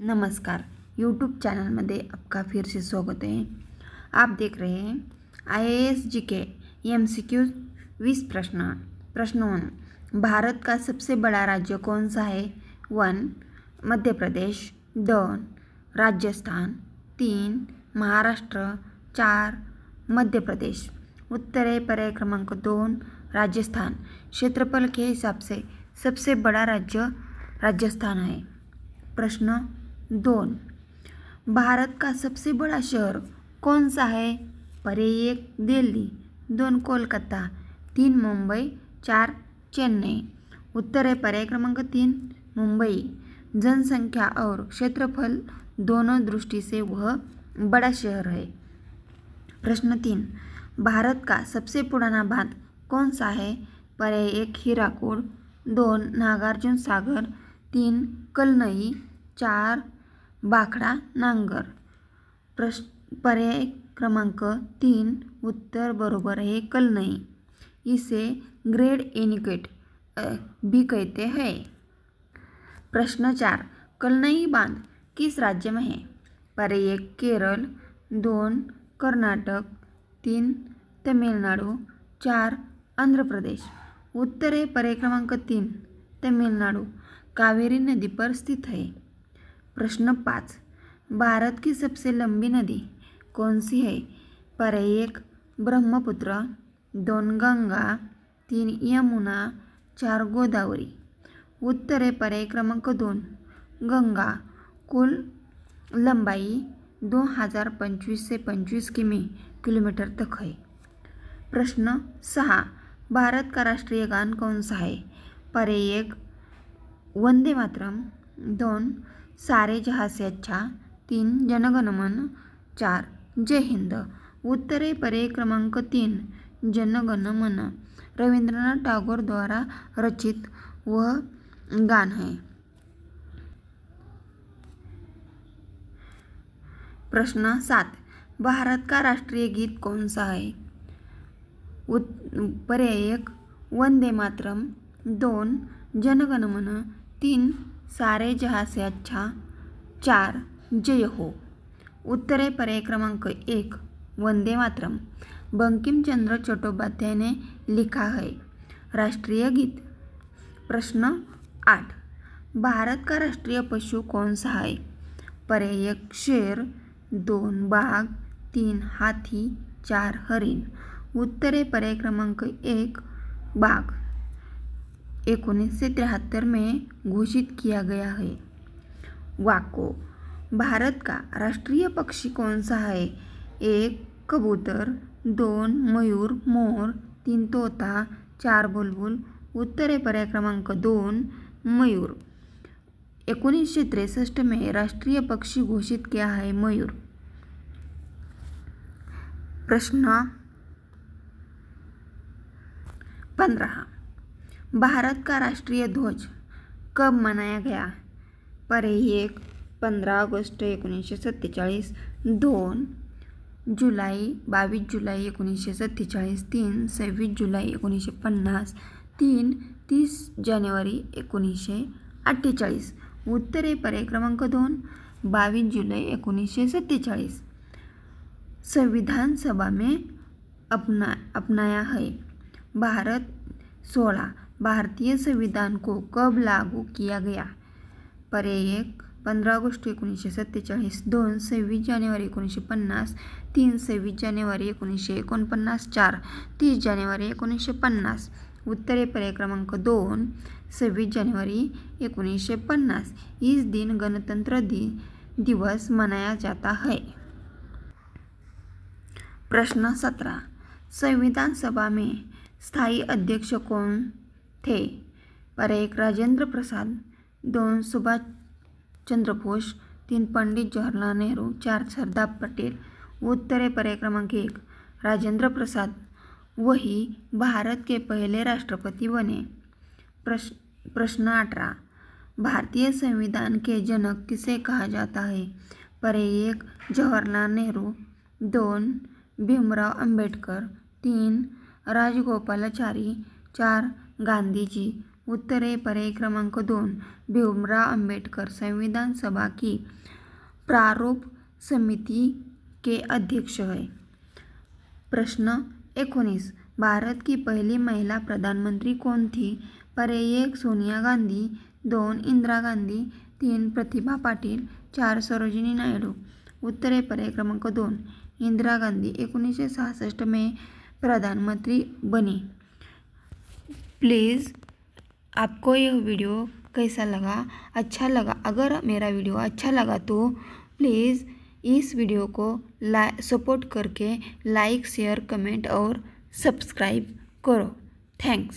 नमस्कार, YouTube channel में आपका फिर से स्वागत है। आप देख रहे हैं IAS GK MCQ 20 प्रश्न। प्रश्न 1, भारत का सबसे बड़ा राज्य कौन सा है? 1 मध्य प्रदेश, 2 राजस्थान, 3 महाराष्ट्र, 4 मध्य प्रदेश। उत्तर है पर्याय क्रमांक 2 राजस्थान। क्षेत्रफल के हिसाब से सबसे बड़ा राज्य राजस्थान है। प्रश्न 2, भारत का सबसे बड़ा शहर कौन सा है? पर्याय 1 दिल्ली, 2 कोलकाता, 3 मुंबई, 4 चेन्नई। उत्तर है पर्याय क्रमांक 3 मुंबई। जनसंख्या और क्षेत्रफल दोनों दृष्टि से वह बड़ा शहर है। प्रश्न 3, भारत का सबसे पुराना बांध कौन सा है? पर्याय 1 हीराकुड, 2 नागार्जुन सागर, 3 कलनई, 4 भाखड़ा नांगर। पर्याय क्रमांक 3 उत्तर बरोबर है कलनई। इसे ग्रेट एनीकट भी कहते हैं। प्रश्न 4, कलनई बांध किस राज्य में है? पर्याय 1 केरल, 2 कर्नाटक, 3 तमिलनाडु, 4 आंध्र प्रदेश। उत्तर है पर्याय क्रमांक 3 तमिलनाडु। कावेरी नदी पर स्थित है। प्रश्न 5, भारत की सबसे लंबी नदी कौन सी है? पर्याय 1 ब्रह्मपुत्र, 2 गंगा, 3 यमुना, 4 गोदावरी। उत्तर है पर्याय क्रमांक 2 गंगा। कुल लंबाई 2025 से 25 किलोमीटर तक है। प्रश्न 6, भारत का राष्ट्रीय गान कौन सा है? पर्याय 1 वंदे मातरम, 2 सारे जहाँ से अच्छा, 3 जनगण मन, 4 जय हिंद। उत्तर है पर्याय क्रमांक 3 जनगण मन। रविंद्रनाथ टैगोर द्वारा रचित वह गान है। प्रश्न 7, भारत का राष्ट्रीय गीत कौन सा है? पर्याय 1 वंदे मातरम, 2 जनगण मन, 3 सारे जहाँ से अच्छा, 4 जय हो। उत्तर है पर्याय क्रमांक 1 वंदे मातरम। बंकिम चंद्र चट्टोपाध्याय ने लिखा है राष्ट्रीय गीत। प्रश्न 8, भारत का राष्ट्रीय पशु कौन सा है? पर्याय 1 शेर, 2 बाघ, 3 हाथी, 4 हरिण। उत्तर है पर्याय क्रमांक 1 बाघ। 1973 में घोषित किया गया है। वाको, भारत का राष्ट्रीय पक्षी कौन सा है? 1 कबूतर, 2 मयूर मोर, 3 तोता, 4 बुलबुल। उत्तर है पर्याय क्रमांक 2 मयूर। 1963 में राष्ट्रीय पक्षी घोषित किया है मयूर। प्रश्न 15, भारत का राष्ट्रीय ध्वज कब मनाया गया? पर्याय 1 15 ऑगस्ट 1947, 2 जुलाई 22 जुलाई 1947, 3 26 जुलाई 1950, 3 30 जानेवारी 1948। उत्तर है पर्याय क्रमांक 2 22 जुलाई 1947। संविधान सभा में अपनाया है। भारत 16 भारतीय संविधान को कब लागू किया गया? पर्याय 1 15 ऑगस्ट 1947, 2 26 जानेवारी 1950, 3 26 जानेवारी 1949, 4 30 जानेवारी 1950। उत्तर है पर्याय क्रमांक 2 26 जनवरी 1950। इस दिन गणतंत्र दिवस मनाया जाता है। प्रश्न 17, संविधान सभा में स्थायी अध्यक्ष कौन थे? पर्याय 1 राजेंद्र प्रसाद, 2 सुभाष चंद्र बोस, 3 पंडित जवाहरलाल नेहरू, 4 सरदार पटेल। उत्तर है पर्याय क्रमांक 1 राजेंद्र प्रसाद। वही भारत के पहले राष्ट्रपति बने। प्रश्न 18, भारतीय संविधान के जनक किसे कहा जाता है? पर्याय 1 जवाहरलाल नेहरू, 2 भीमराव अंबेडकर, 3 राजगोपालाचारी, 4 गांधी जी। उत्तर ए पर्याय क्रमांक 2 भीमराव अंबेडकर संविधान सभा की प्रारूप समिति के अध्यक्ष है। प्रश्न 19 भारत की पहली महिला प्रधानमंत्री कौन थी? पर्याय 1 सोनिया गांधी, 2 इंदिरा गांधी, 3 प्रतिभा पाटील, 4 सरोजिनी नायडू। उत्तर ए पर्याय क्रमांक 2 इंदिरा गांधी 1966 में प्रधानमंत्री बनी। प्लीज़ आपको यह वीडियो कैसा लगा? अच्छा लगा? अगर मेरा वीडियो अच्छा लगा तो प्लीज़ इस वीडियो को सपोर्ट करके लाइक, शेयर, कमेंट और सब्सक्राइब करो। थैंक्स।